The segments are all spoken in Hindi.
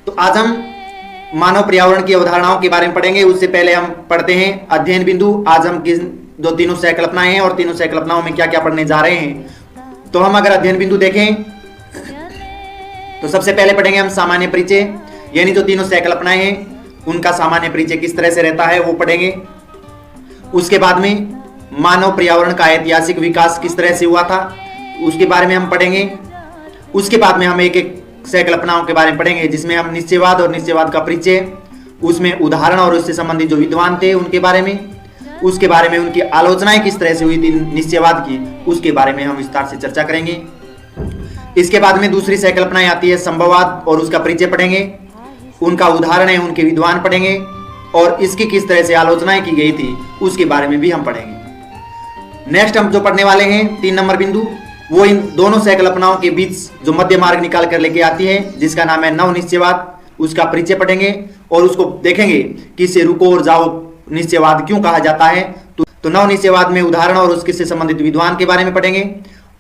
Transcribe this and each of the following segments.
तो आज हम मानव पर्यावरण की अवधारणाओं के बारे में पढ़ेंगे। उससे पहले हम पढ़ते हैं अध्ययन बिंदु। आज हम किस जो तीनों सहकल्पनाएं हैं और तीनों सहकल्पनाओं में क्या क्या पढ़ने जा रहे हैं। तो हम अगर अध्ययन बिंदु देखें तो सबसे पहले पढ़ेंगे हम सामान्य परिचय, यानी जो तीनों सहकल्पनाएं हैं उनका सामान्य परिचय किस तरह से रहता है वो पढ़ेंगे। उसके बाद में मानव पर्यावरण का ऐतिहासिक विकास किस तरह से हुआ था उसके बारे में हम पढ़ेंगे। उसके बाद में हम एक एक सहकल्पनाओं के बारे में पढ़ेंगे, जिसमें हम निश्चयवाद और निश्चयवाद का परिचय, उसमें उदाहरण और उससे संबंधित जो विद्वान थे उनके बारे में, उसके बारे में उनकी आलोचनाएं किस तरह से हुई थी निश्चयवाद की, उसके बारे में हम विस्तार से चर्चा करेंगे। इसके बाद में दूसरी सहकल्पनाएं आती है संभववाद और उसका परिचय पढ़ेंगे, उनका उदाहरण है, उनके विद्वान पढ़ेंगे और इसकी किस तरह से आलोचनाएं की गई थी उसके बारे में भी हम पढ़ेंगे। नेक्स्ट हम जो पढ़ने वाले हैं 3 नंबर बिंदु, वो इन दोनों सहकल्पनाओं के बीच जो मध्य मार्ग निकाल कर लेके आती है, जिसका नाम है नव निश्चयवाद, उसका परिचय पढ़ेंगे और उसको देखेंगे कि इसे रुको और जाओ निश्चयवाद क्यों कहा जाता है। तो नव निश्चयवाद में उदाहरण और उसके से संबंधित विद्वान के बारे में पढ़ेंगे।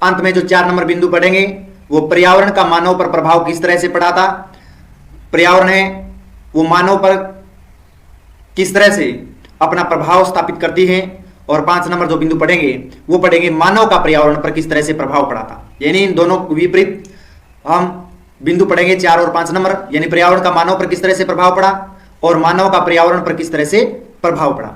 अंत में जो 4 नंबर बिंदु पढ़ेंगे वो पर्यावरण का मानव पर प्रभाव किस तरह से पड़ा था, पर्यावरण है वो मानव पर किस तरह से अपना प्रभाव स्थापित करती है। और 5 नंबर जो बिंदु पढ़ेंगे वो पढ़ेंगे मानव का पर्यावरण पर किस तरह से प्रभाव पड़ा था। यानी इन दोनों विपरीत हम बिंदु पढ़ेंगे 4 और 5 नंबर, यानी पर्यावरण का मानव पर किस तरह से प्रभाव पड़ा और मानव का पर्यावरण पर किस तरह से प्रभाव पड़ा।